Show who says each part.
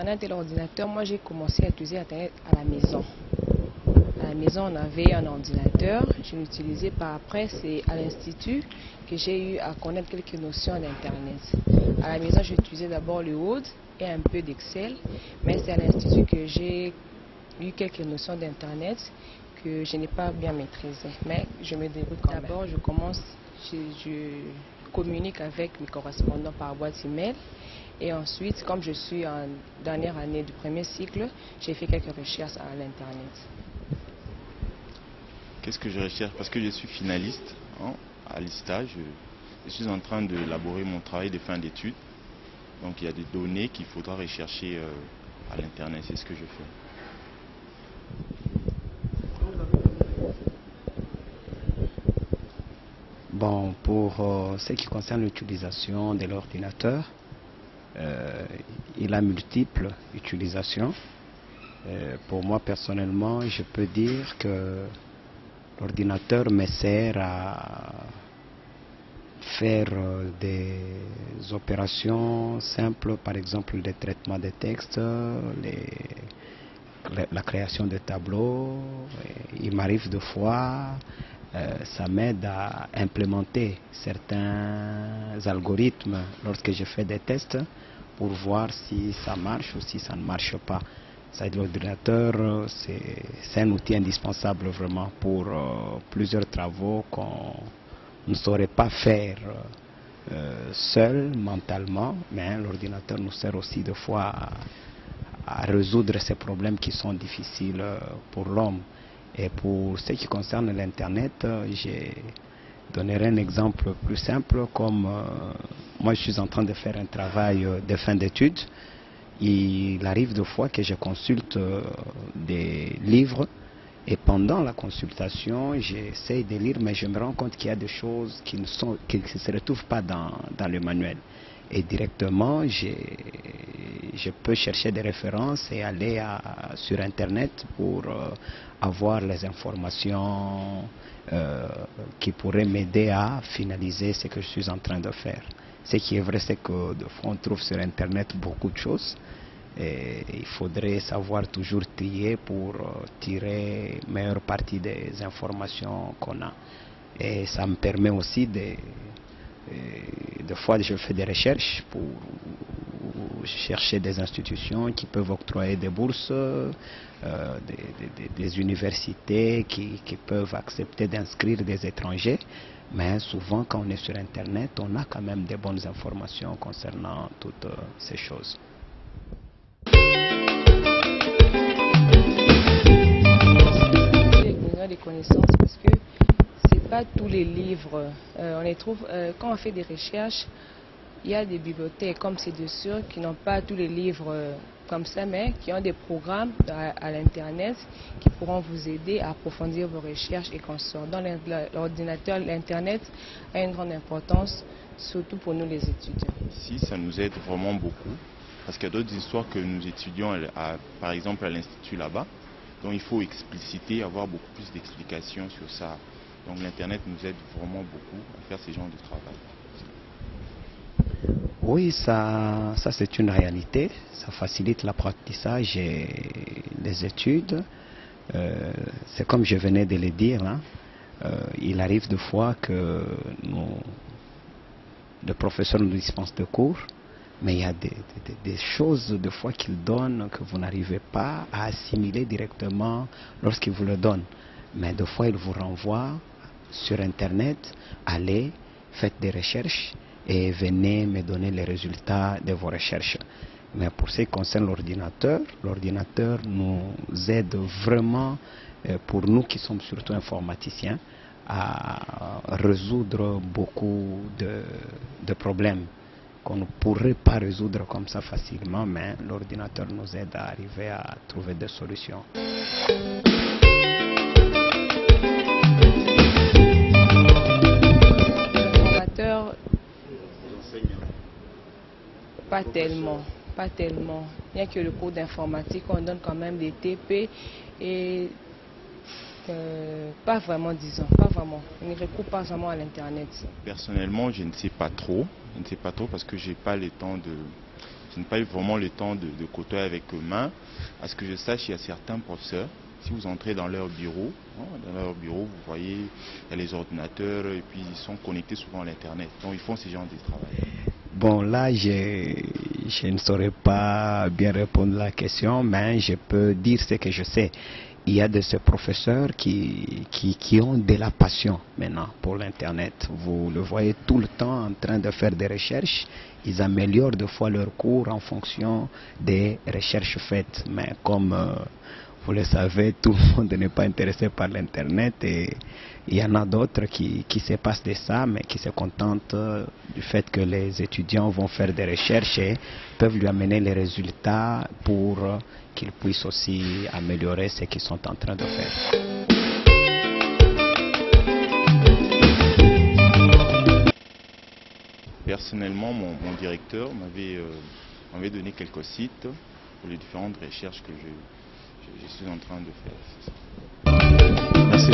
Speaker 1: l'Internet et l'ordinateur, moi j'ai commencé à utiliser l'Internet à la maison. À la maison, on avait un ordinateur, je l'utilisais par après, c'est à l'Institut que j'ai eu à connaître quelques notions d'Internet. À la maison, j'utilisais d'abord le Word et un peu d'Excel, mais c'est à l'Institut que j'ai eu quelques notions d'Internet que je n'ai pas bien maîtrisées, mais je me débrouille quand même. D'abord, je communique avec mes correspondants par boîte email. Et ensuite, comme je suis en dernière année du premier cycle, j'ai fait quelques recherches à l'Internet.
Speaker 2: Qu'est-ce que je recherche? Parce que je suis finaliste à l'ISTA, je suis en train d'élaborer mon travail de fin d'études. Donc il y a des données qu'il faudra rechercher à l'Internet, c'est ce que je fais.
Speaker 3: Bon, pour ce qui concerne l'utilisation de l'ordinateur, il a multiples utilisations. Pour moi personnellement, je peux dire que l'ordinateur me sert à faire des opérations simples, par exemple le traitement des textes, la création de tableaux. Il m'arrive de fois, ça m'aide à implémenter certains algorithmes lorsque je fais des tests pour voir si ça marche ou si ça ne marche pas. L'ordinateur, c'est un outil indispensable vraiment pour plusieurs travaux qu'on ne saurait pas faire seul mentalement, mais l'ordinateur nous sert aussi des fois à résoudre ces problèmes qui sont difficiles pour l'homme. Et pour ce qui concerne l'Internet, je donnerai un exemple plus simple, comme moi je suis en train de faire un travail de fin d'études. Il arrive de fois que je consulte des livres et pendant la consultation, j'essaie de lire, mais je me rends compte qu'il y a des choses qui ne se retrouvent pas dans le manuel. Et directement, je peux chercher des références et aller sur Internet pour avoir les informations qui pourraient m'aider à finaliser ce que je suis en train de faire. Ce qui est vrai, c'est que de fois, on trouve sur Internet beaucoup de choses. Et il faudrait savoir toujours trier pour tirer la meilleure partie des informations qu'on a. Et ça me permet aussi des fois je fais des recherches pour chercher des institutions qui peuvent octroyer des bourses, des universités qui peuvent accepter d'inscrire des étrangers. Mais souvent quand on est sur Internet, on a quand même des bonnes informations concernant toutes ces choses.
Speaker 1: Des connaissances parce que c'est pas tous les livres on les trouve quand on fait des recherches. Il y a des bibliothèques comme c'est de sûr qui n'ont pas tous les livres comme ça, mais qui ont des programmes à l'Internet qui pourront vous aider à approfondir vos recherches et consorts. Dans l'ordinateur, l'Internet a une grande importance, surtout pour nous les étudiants.
Speaker 2: Ici, ça nous aide vraiment beaucoup parce qu'il y a d'autres histoires que nous étudions par exemple à l'Institut là-bas. Donc il faut expliciter, avoir beaucoup plus d'explications sur ça. Donc l'Internet nous aide vraiment beaucoup à faire ces genres de travail.
Speaker 3: Oui, ça c'est une réalité. Ça facilite l'apprentissage et les études. C'est comme je venais de le dire. Il arrive de fois que le professeur nous dispense de cours. Mais il y a des choses de fois qu'il donne que vous n'arrivez pas à assimiler directement lorsqu'il vous le donne. Mais de fois, il vous renvoie sur Internet, allez, faites des recherches et venez me donner les résultats de vos recherches. Mais pour ce qui concerne l'ordinateur nous aide vraiment, pour nous qui sommes surtout informaticiens, à résoudre beaucoup de problèmes qu'on ne pourrait pas résoudre comme ça facilement, mais l'ordinateur nous aide à arriver à trouver des solutions.
Speaker 1: L'ordinateur, pas tellement. Il n'y a que le cours d'informatique, on donne quand même des TP et pas vraiment, disons, pas vraiment. On ne recourt pas vraiment à l'Internet.
Speaker 2: Personnellement, je ne sais pas trop. Je ne sais pas trop parce que j'ai pas le temps de je n'ai pas eu vraiment le temps de côtoyer avec eux-mêmes. À ce que je sache, il y a certains professeurs, si vous entrez dans leur bureau, vous voyez, il y a les ordinateurs et puis ils sont connectés souvent à l'Internet. Donc ils font ce genre de travail.
Speaker 3: Bon, là, je ne saurais pas bien répondre à la question, mais je peux dire ce que je sais. Il y a de ces professeurs qui ont de la passion maintenant pour l'Internet. Vous le voyez tout le temps en train de faire des recherches. Ils améliorent des fois leurs cours en fonction des recherches faites. Mais comme vous le savez, tout le monde n'est pas intéressé par l'Internet et il y en a d'autres qui se passent de ça, mais qui se contentent du fait que les étudiants vont faire des recherches et peuvent lui amener les résultats pour qu'ils puissent aussi améliorer ce qu'ils sont en train de faire.
Speaker 2: Personnellement, mon directeur m'avait donné quelques sites pour les différentes recherches que je suis en train de faire. Merci.